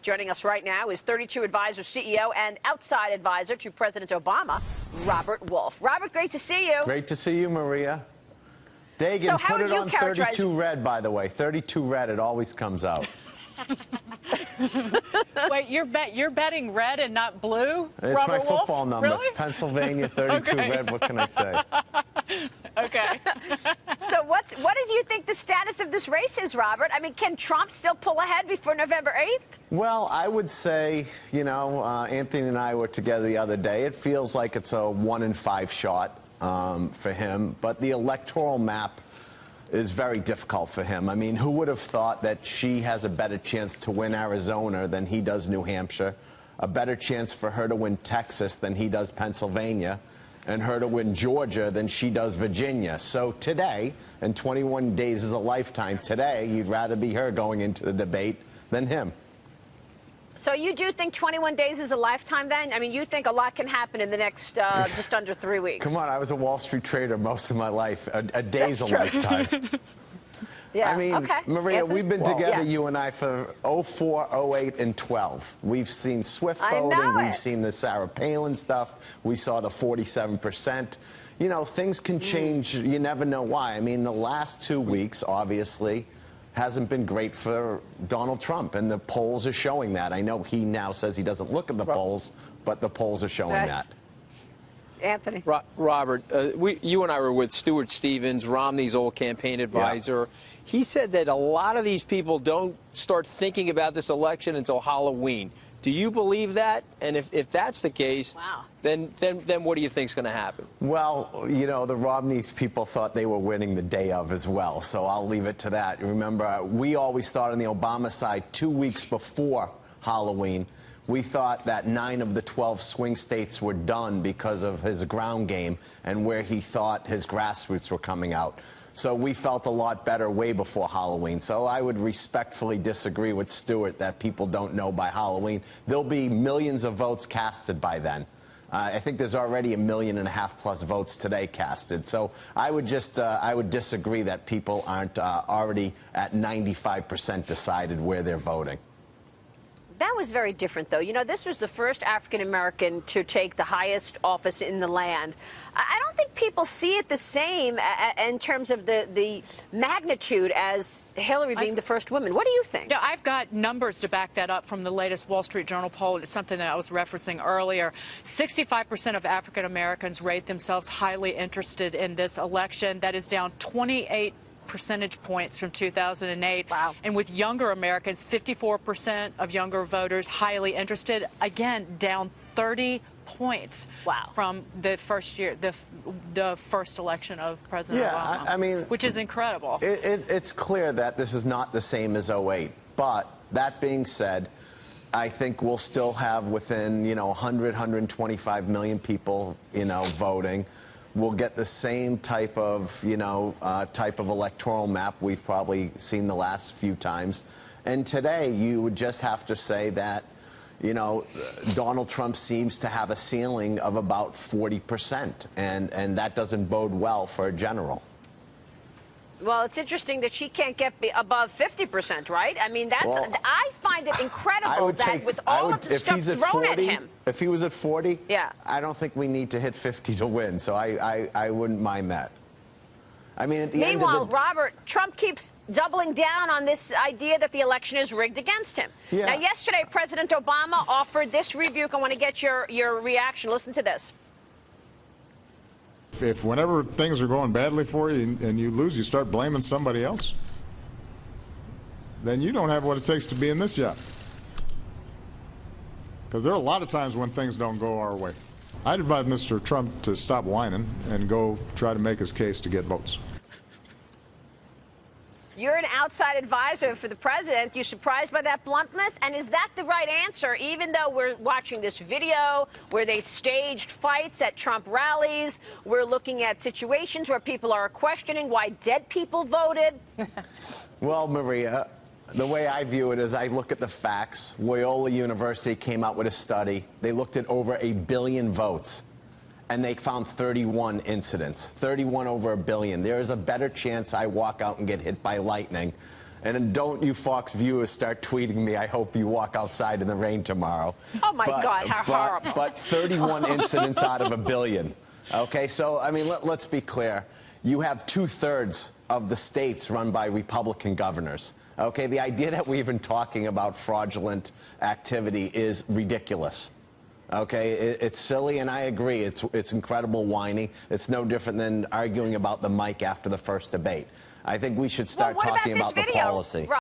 Joining us right now is 32 Advisor CEO and outside advisor to President Obama, Robert Wolf. Robert, great to see you. Great to see you, Maria. Dagan, So put it on 32 red, by the way. 32 red, it always comes out. Wait, you're betting red and not blue, It's Robert my Wolf? football number. Really? Pennsylvania, 32 Okay. red. What can I say? Okay. So what do you think the status of this race is, Robert? I mean, can Trump still pull ahead before November 8th? Well, I would say, you know, Anthony and I were together the other day. It feels like it's a 1 in 5 shot for him, but the electoral map is very difficult for him. I mean, who would have thought that she has a better chance to win Arizona than he does New Hampshire, a better chance for her to win Texas than he does Pennsylvania, and her to win Georgia than she does Virginia. So today, and 21 days is a lifetime, today you'd rather be her going into the debate than him. So you do think 21 days is a lifetime then? I mean, you think a lot can happen in the next just under 3 weeks. Come on, I was a Wall Street trader most of my life. A day's a lifetime. Yeah. I mean, okay. Maria, Anthony? we've been Well, together, yeah. you and I, for 04, 08, and 12. We've seen Swift I voting. know We've it. seen the Sarah Palin stuff. We saw the 47%. You know, things can change. You never know why. I mean, the last 2 weeks, obviously, hasn't been great for Donald Trump, and the polls are showing that. I know he now says he doesn't look at the polls, but the polls are showing Right. that. Anthony. Robert, you and I were with Stuart Stevens, Romney's old campaign advisor. He said that a lot of these people don't start thinking about this election until Halloween. Do you believe that? And if that's the case, Wow. then what do you think is going to happen? Well, you know, the Romney's people thought they were winning the day of as well, so I'll leave it to that. Remember, we always thought on the Obama side 2 weeks before Halloween, we thought that 9 of the 12 swing states were done because of his ground game and where he thought his grassroots were coming out. So we felt a lot better way before Halloween. So I would respectfully disagree with Stuart that people don't know by Halloween. There'll be millions of votes casted by then. I think there's already 1.5 million plus votes today casted. So I would disagree that people aren't already at 95% decided where they're voting. That was very different, though. You know, this was the first African-American to take the highest office in the land. I don't think people see it the same in terms of the magnitude as Hillary being the first woman. What do you think? Yeah, I've got numbers to back that up from the latest Wall Street Journal poll. It's something that I was referencing earlier. 65% of African Americans rate themselves highly interested in this election. That is down 28 percentage points from 2008. Wow. And with younger Americans, 54% of younger voters highly interested, again down 30 points. Wow. From the first year, the first election of President Obama. I mean, which is incredible. It's clear that this is not the same as 08, but that being said, I think we'll still have within, you know, 100, 125 million people, you know, voting. We'll get the same type of, you know, electoral map we've probably seen the last few times. And today, you would just have to say that, you know, Donald Trump seems to have a ceiling of about 40%, and that doesn't bode well for a general. Well, it's interesting that she can't get above 50%, right? I mean, that's, Well, I find it incredible that with all of the stuff thrown at him. If he was at 40, yeah, I don't think we need to hit 50 to win, so I wouldn't mind that. I mean, at the end of Meanwhile, the... Robert, Trump keeps doubling down on this idea that the election is rigged against him. Yeah. Now, yesterday, President Obama offered this rebuke. I want to get your reaction. Listen to this. If whenever things are going badly for you and you lose, you start blaming somebody else, then you don't have what it takes to be in this job. Because there are a lot of times when things don't go our way. I'd advise Mr. Trump to stop whining and go try to make his case to get votes. You're an outside advisor for the president. You surprised by that bluntness? And is that the right answer, even though we're watching this video where they staged fights at Trump rallies? We're looking at situations where people are questioning why dead people voted. Well, Maria, the way I view it is I look at the facts. Loyola University came out with a study. They looked at over 1 billion votes, and they found 31 incidents, 31 over 1 billion. There is a better chance I walk out and get hit by lightning And then don't you Fox viewers start tweeting me, I hope you walk outside in the rain tomorrow. Oh, my God, how horrible. But 31 incidents out of a billion. Okay, so, I mean, let's be clear. You have 2/3 of the states run by Republican governors. Okay, the idea that we're even talking about fraudulent activity is ridiculous. Okay, it's silly, and I agree. It's incredible whining. It's no different than arguing about the mic after the first debate. I think we should start talking about the policy.